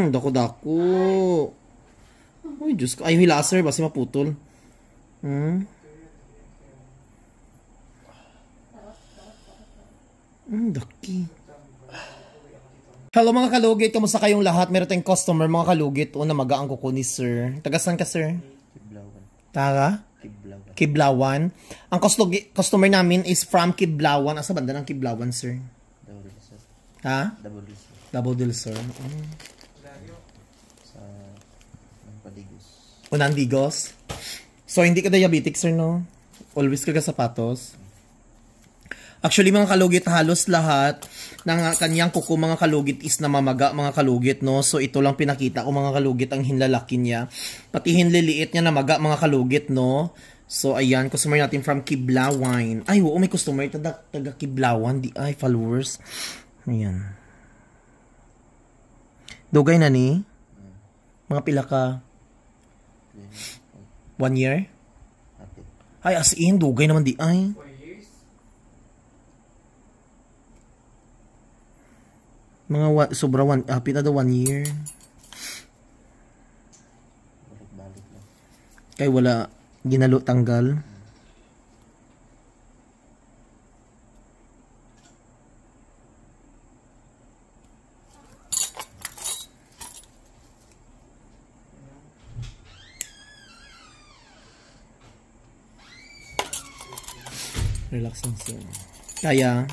Dako-dako. Uy, Diyos ko. Ay, yung laser. Basi maputol. Daki. Hello mga kalugit. Kamusta kayong lahat? Meron tayong customer mga kalugit. Na magaang kuko ni sir. Tagasan ka sir? Kiblawan. Taga? Kiblawan. Kiblawan. Ang customer namin is from Kiblawan. Asa banda ng Kiblawan sir? Double sir. Ha? Double sir. Double sir. Sa Padigos. Unandigos. So hindi ka diabetic sir no? Always ka sapatos. Actually mga kalugit, halos lahat ng kanyang kuko mga kalugit is namamaga mga kalugit no. So ito lang pinakita ko mga kalugit ang hinlalaki niya. Pati hinliliit niya namaga mga kalugit no. So ayan, customer natin from Kiblawan. Ay, oo, may customer taga Kiblawan, di ay followers. Ayan. Dugay na ni. Mga pila ka? 1 year? Ay, as in, dugay naman di ay. Mga sobra happy na daw 1 year. Balik-balik lang. Kay wala ginalo tanggal. Relax lang sir. Kaya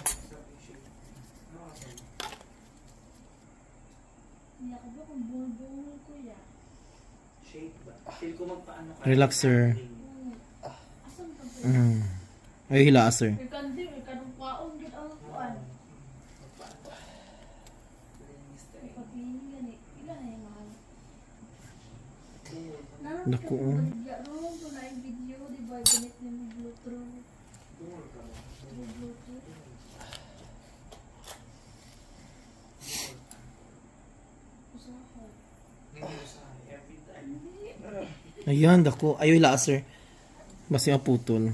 relax sir. Ay hila sir. Naku. Ayan, dako. Ayoy laser. Basi maputol.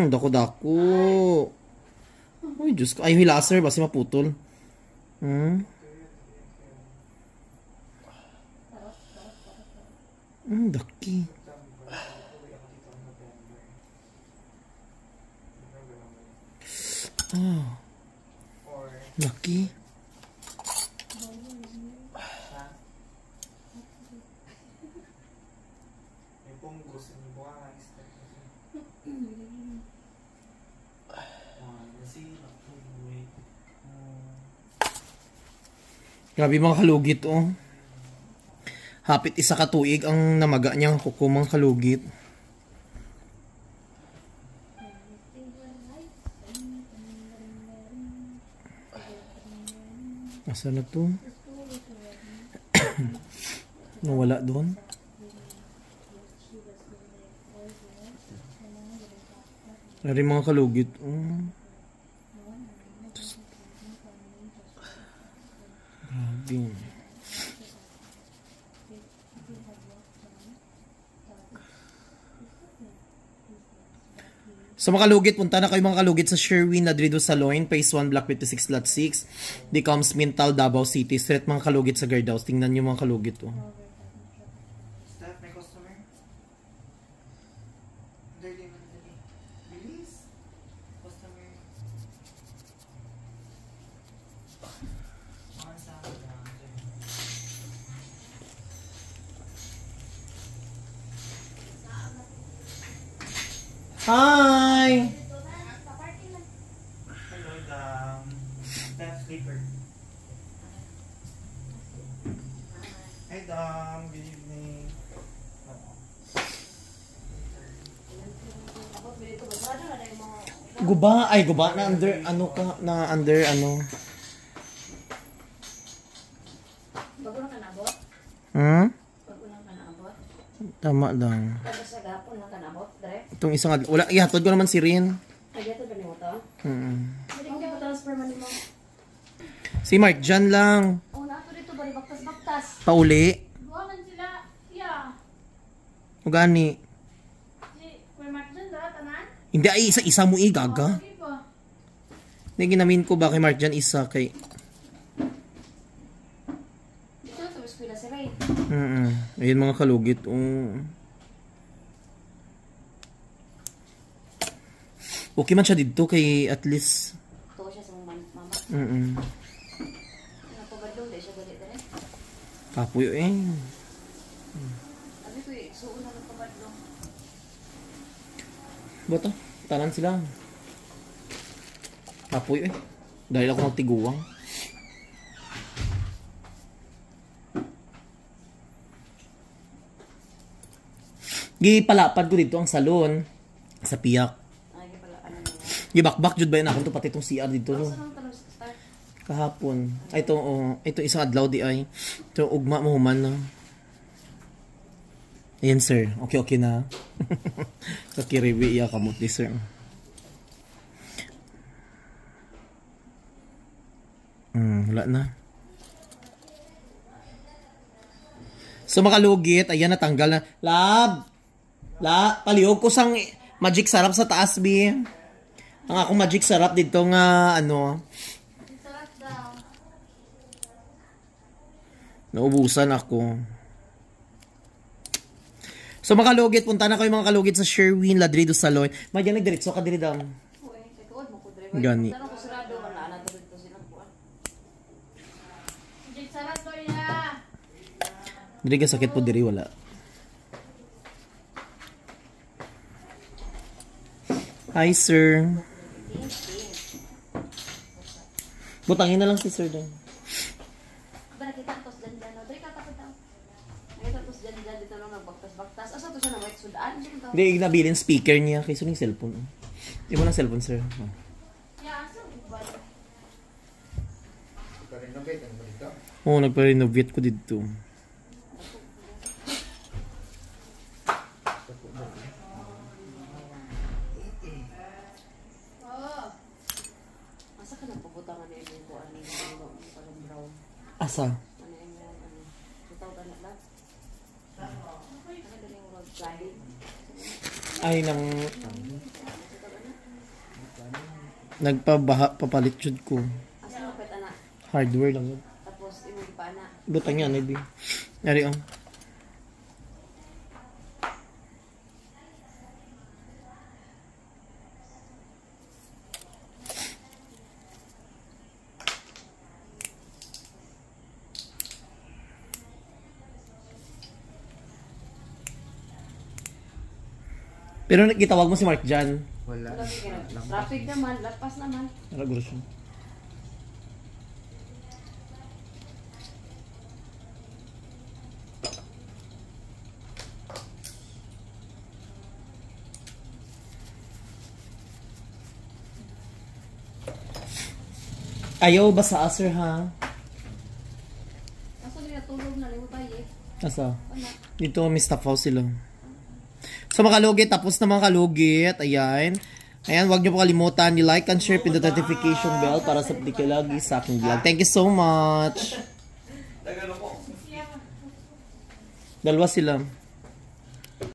Dako-dako. Uy, Diyos ko. Ayoy laser. Basi maputol. Daki. Daki. Grabe mga kalugit oh. Hapit isa ka tuig ang namaga niyang kuko mga kalugit. Asa na to? Nawala doon. Grabe mga kalugit. Grabe. So mga kalugit, punta na kayo mga kalugit sa Sherwin Ladrido Saloon, Phase 1, Block 56, Lot 6. Becomes Mintal, Davao City. Street mga kalugit sa Guardhouse. Tingnan nyo mga kalugit oh. Start my customer. Release. Customer. Hi! Hello, staff sleeper. Hi, Dom. Good evening. Guba, ay guba na under ano ka na under ano. Bago lang ka naabot? Bago lang ka naabot? Tama lang. Tapos sa gapon lang ka naabot, direct? Itong isang wala ihatod ko naman si Rin. Ay, ito ba mo to? Hindi ko transfer man mo. Si Mark dyan lang. Oh, nato dito ba baktas-baktas? Pauli. Buwangan sila. Yeah. Ugani. Si Kuya Mark dyan, tanan? Hindi ay isa-isa mo igaga. Okay pa. ginamin ko ba kay Mark dyan isa kay... Ito na sa eskwela si Ray. Ayun mga kalugit. Okay man siya dito kay at least... Ito siya sa mama. Napabadlong, di siya galit rin. Kapoy Sabi ko suon na napabadlong. Bato, tanan sila. Kapoy Dahil ako magtiguang. Gipalapad ko dito ang salon sa piyak. Ay, pala, ano na. Gibakbak jud ba yun ako to pati itong CR dito no. Saan ang tanong sa start? Kahapon. Ay ito isang adlaw di ay. Ito ugma mo human na. Ayan sir. Okay na. Kakiriwi iya kamot ni sir. Wala na. So makalugit, ayan natanggal na. Lab! Palihog ko sang magic sarap sa taas, B. Ang akong magic sarap dito nga, Sarap daw. naubusan ako. So makalugit, punta na kayo mga kalugit sa Sherwin Ladrido Salon. Madyan nagdiretso ka diri daw. Uy, katuod mo ko driver. Gani. Tanong ko sarado, wala na to dito silang buwan. Jig sarap to ya. Diri ka sakit po diri wala. Hi sir. Butangin na lang si sir din. Ba nakita ko sa dyan. Dari ka tapos daw. Nakita ko sa dyan dito lang nagbaktas-baktas. Asa to siya na white sudaan? Hindi, nabilin speaker niya. Kaysa ng cellphone. Di mo ng cellphone, sir. Yeah, asa ba? Oo, nagpa-renovate ko dito. Asa ka nagpuputangan na yung buwan ni parang brown. Asa? Ano yung itaw ka na lang? Ano din yung mag-slide? Ay, papalit jud ko. Asa mo pet anak? Hardware lang yun. Tapos imong pa anak. Butang yan, edi. Yari, Pero kitawag mo si Mark dyan. Wala. Traffic naman, lapas naman. Naguro siya. Ayaw ba sa sir ha? Asa nila tulog na liho tayo eh. Asa? Wala. Dito may staff house sila. So mga kalugit, tapos na mga kalugit. Ayan. Ayan, huwag niyo po kalimutan. I-like and share, pin the notification bell para sa update kayo lagi sa aking vlog. Thank you so much. Dalawa sila.